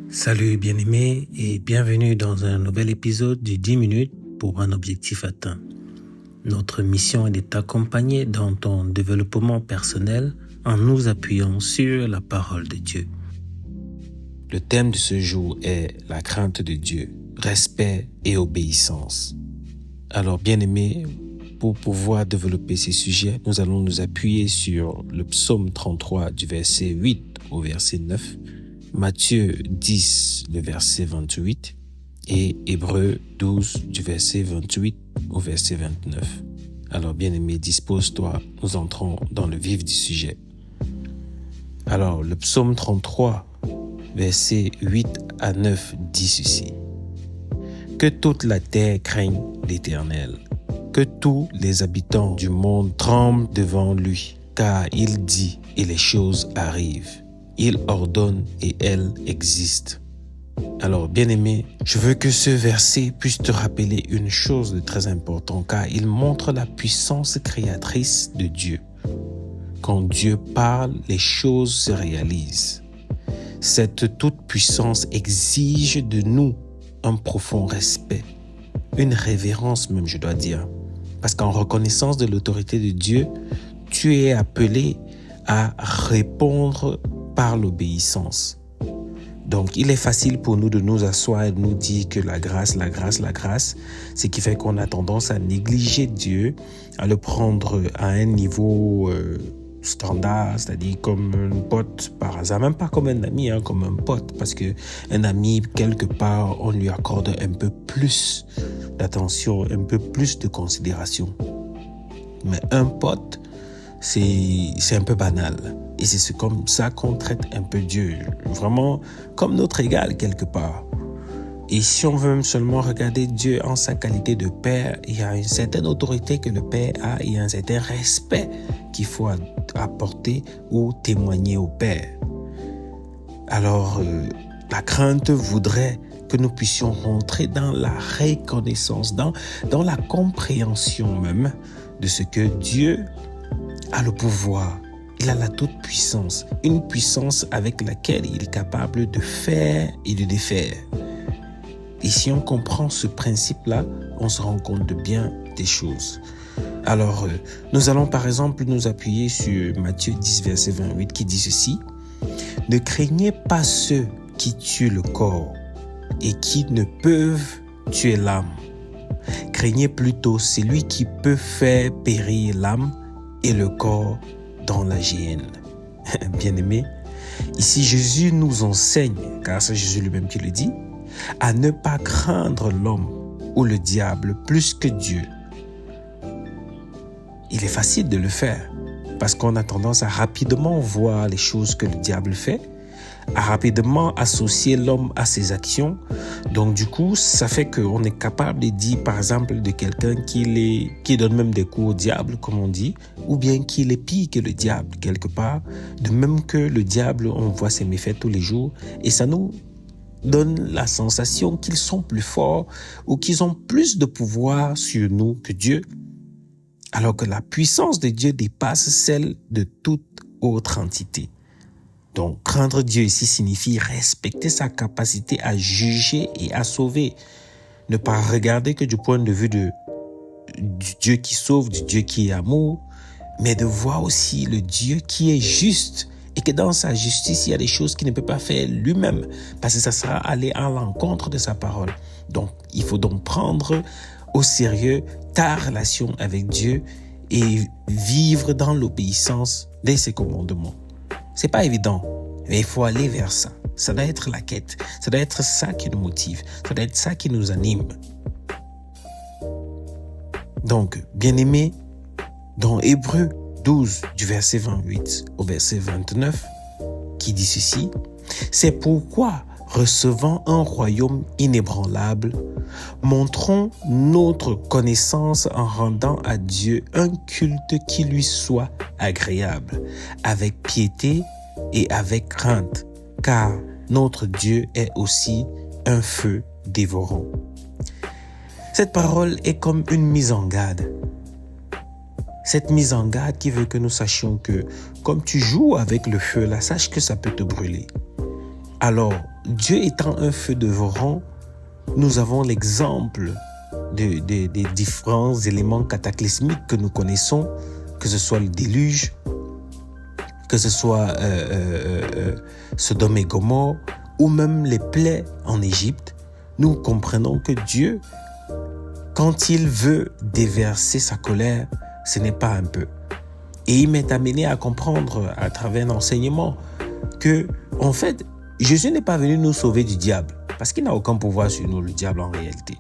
Salut bien-aimés et bienvenue dans un nouvel épisode de 10 minutes pour un objectif atteint. Notre mission est de t'accompagner dans ton développement personnel en nous appuyant sur la parole de Dieu. Le thème de ce jour est la crainte de Dieu, respect et obéissance. Alors bien-aimés, pour pouvoir développer ces sujets, nous allons nous appuyer sur le psaume 33 du verset 8 au verset 9, Matthieu 10, le verset 28 et Hébreux 12 du verset 28 au verset 29. Alors bien-aimé, dispose-toi, nous entrons dans le vif du sujet. Alors le psaume 33, verset 8 à 9 dit ceci. Que toute la terre craigne l'Éternel, que tous les habitants du monde tremblent devant lui, car il dit et les choses arrivent. Il ordonne et elles existent. Alors, bien-aimé, je veux que ce verset puisse te rappeler une chose de très importante, car il montre la puissance créatrice de Dieu. Quand Dieu parle, les choses se réalisent. Cette toute-puissance exige de nous un profond respect, une révérence même, je dois dire. Parce qu'en reconnaissance de l'autorité de Dieu, tu es appelé à répondre par l'obéissance. Donc, il est facile pour nous de nous asseoir et de nous dire que la grâce, ce qui fait qu'on a tendance à négliger Dieu, à le prendre à un niveau standard, c'est-à-dire comme un pote par hasard, même pas comme un ami, comme un pote, parce que un ami, quelque part, on lui accorde un peu plus d'attention, un peu plus de considération. Mais un pote, c'est un peu banal. Et c'est comme ça qu'on traite un peu Dieu, vraiment comme notre égal quelque part. Et si on veut seulement regarder Dieu en sa qualité de Père, il y a une certaine autorité que le Père a, il y a un certain respect qu'il faut apporter ou témoigner au Père. Alors, la crainte voudrait que nous puissions rentrer dans la reconnaissance, dans la compréhension même de ce que Dieu a le pouvoir. Il a la toute-puissance, une puissance avec laquelle il est capable de faire et de défaire. Et si on comprend ce principe-là, on se rend compte de bien des choses. Alors, nous allons par exemple nous appuyer sur Matthieu 10, verset 28 qui dit ceci. « Ne craignez pas ceux qui tuent le corps et qui ne peuvent tuer l'âme. Craignez plutôt celui qui peut faire périr l'âme et le corps dans la géhenne. » Bien-aimé, ici Jésus nous enseigne, car c'est Jésus lui-même qui le dit, à ne pas craindre l'homme ou le diable plus que Dieu. Il est facile de le faire, parce qu'on a tendance à rapidement voir les choses que le diable fait, à rapidement associer l'homme à ses actions. Donc du coup, ça fait qu'on est capable de dire par exemple de quelqu'un qui donne même des coups au diable, comme on dit, ou bien qu'il est pire que le diable quelque part, de même que le diable, on voit ses méfaits tous les jours, et ça nous donne la sensation qu'ils sont plus forts ou qu'ils ont plus de pouvoir sur nous que Dieu, alors que la puissance de Dieu dépasse celle de toute autre entité. Donc, craindre Dieu ici signifie respecter sa capacité à juger et à sauver. Ne pas regarder que du point de vue du Dieu qui sauve, du Dieu qui est amour, mais de voir aussi le Dieu qui est juste et que dans sa justice, il y a des choses qu'il ne peut pas faire lui-même parce que ça sera aller à l'encontre de sa parole. Donc, il faut donc prendre au sérieux ta relation avec Dieu et vivre dans l'obéissance de ses commandements. C'est pas évident, mais il faut aller vers ça. Ça doit être la quête. Ça doit être ça qui nous motive. Ça doit être ça qui nous anime. Donc, bien-aimé, dans Hébreux 12, du verset 28 au verset 29, qui dit ceci, « C'est pourquoi, recevant un royaume inébranlable, montrons notre connaissance en rendant à Dieu un culte qui lui soit agréable, avec piété et avec crainte, car notre Dieu est aussi un feu dévorant. » Cette parole est comme une mise en garde. Cette mise en garde qui veut que nous sachions que, comme tu joues avec le feu là, sache que ça peut te brûler. Alors, Dieu étant un feu dévorant, nous avons l'exemple des différents éléments cataclysmiques que nous connaissons, que ce soit le déluge, que ce soit Sodome et Gomorrhe, ou même les plaies en Égypte. Nous comprenons que Dieu, quand il veut déverser sa colère, ce n'est pas un peu. Et il m'est amené à comprendre à travers l'enseignement que, en fait, Jésus n'est pas venu nous sauver du diable, parce qu'il n'a aucun pouvoir sur nous, le diable en réalité.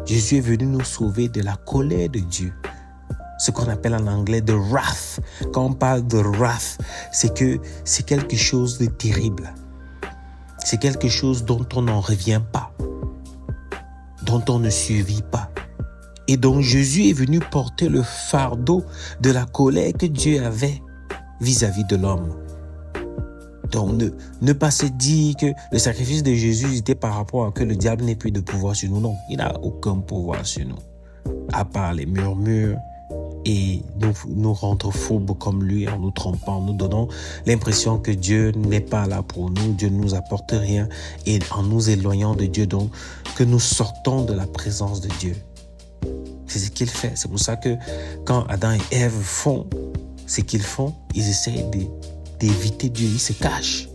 Jésus est venu nous sauver de la colère de Dieu. Ce qu'on appelle en anglais the wrath. Quand on parle de wrath, c'est que c'est quelque chose de terrible. C'est quelque chose dont on n'en revient pas, dont on ne survit pas. Et donc Jésus est venu porter le fardeau de la colère que Dieu avait vis-à-vis de l'homme. Donc ne pas se dire que le sacrifice de Jésus était par rapport à que le diable n'ait plus de pouvoir sur nous. Non, il n'a aucun pouvoir sur nous, à part les murmures et nous rendre fourbes comme lui en nous trompant, en nous donnant l'impression que Dieu n'est pas là pour nous, Dieu ne nous apporte rien, et en nous éloignant de Dieu, donc que nous sortons de la présence de Dieu. C'est ce qu'il fait. C'est pour ça que quand Adam et Ève font ce qu'ils font, ils essayent d'éviter Dieu, ils se cachent.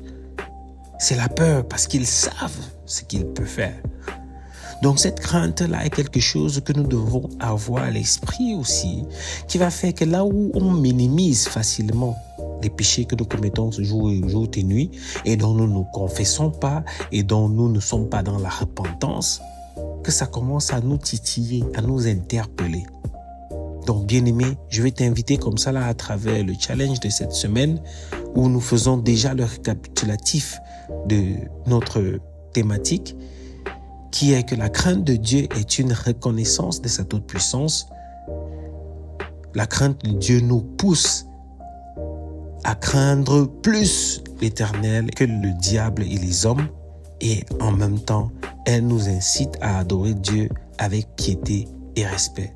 C'est la peur parce qu'ils savent ce qu'ils peuvent faire. Donc cette crainte-là est quelque chose que nous devons avoir à l'esprit aussi, qui va faire que là où on minimise facilement les péchés que nous commettons jour et nuit, et dont nous ne confessons pas, et dont nous ne sommes pas dans la repentance, que ça commence à nous titiller, à nous interpeller. Donc bien-aimé, je vais t'inviter comme ça là à travers le challenge de cette semaine, où nous faisons déjà le récapitulatif de notre thématique, qui est que la crainte de Dieu est une reconnaissance de sa toute-puissance. La crainte de Dieu nous pousse à craindre plus l'Éternel que le diable et les hommes, et en même temps, elle nous incite à adorer Dieu avec piété et respect.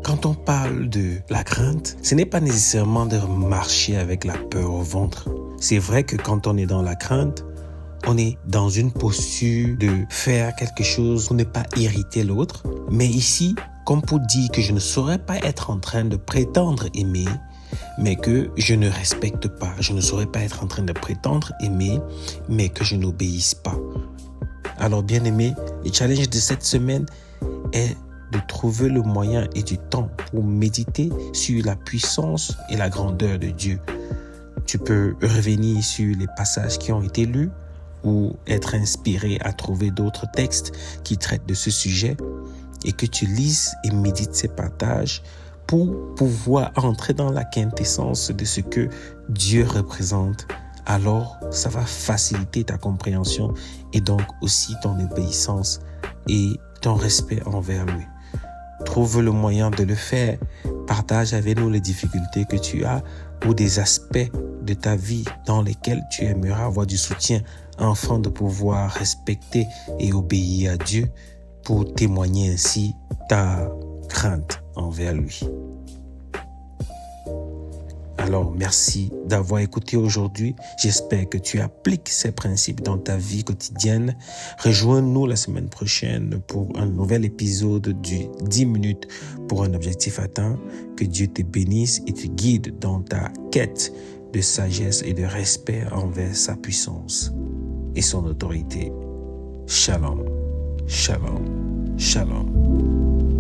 Quand on parle de la crainte, ce n'est pas nécessairement de marcher avec la peur au ventre. C'est vrai que quand on est dans la crainte, on est dans une posture de faire quelque chose pour ne pas irriter l'autre. Mais ici, comme pour dire que je ne saurais pas être en train de prétendre aimer, mais que je ne respecte pas. Je ne saurais pas être en train de prétendre aimer, mais que je n'obéisse pas. Alors bien aimé, le challenge de cette semaine est de trouver le moyen et du temps pour méditer sur la puissance et la grandeur de Dieu. Tu peux revenir sur les passages qui ont été lus ou être inspiré à trouver d'autres textes qui traitent de ce sujet et que tu lises et médites ces partages pour pouvoir entrer dans la quintessence de ce que Dieu représente. Alors, ça va faciliter ta compréhension et donc aussi ton obéissance et ton respect envers lui. Trouve le moyen de le faire. Partage avec nous les difficultés que tu as ou des aspects de ta vie dans lesquels tu aimerais avoir du soutien afin de pouvoir respecter et obéir à Dieu pour témoigner ainsi ta crainte envers lui. Alors, merci d'avoir écouté aujourd'hui. J'espère que tu appliques ces principes dans ta vie quotidienne. Rejoins-nous la semaine prochaine pour un nouvel épisode du 10 minutes pour un objectif atteint. Que Dieu te bénisse et te guide dans ta quête de sagesse et de respect envers sa puissance et son autorité. Shalom, shalom, shalom.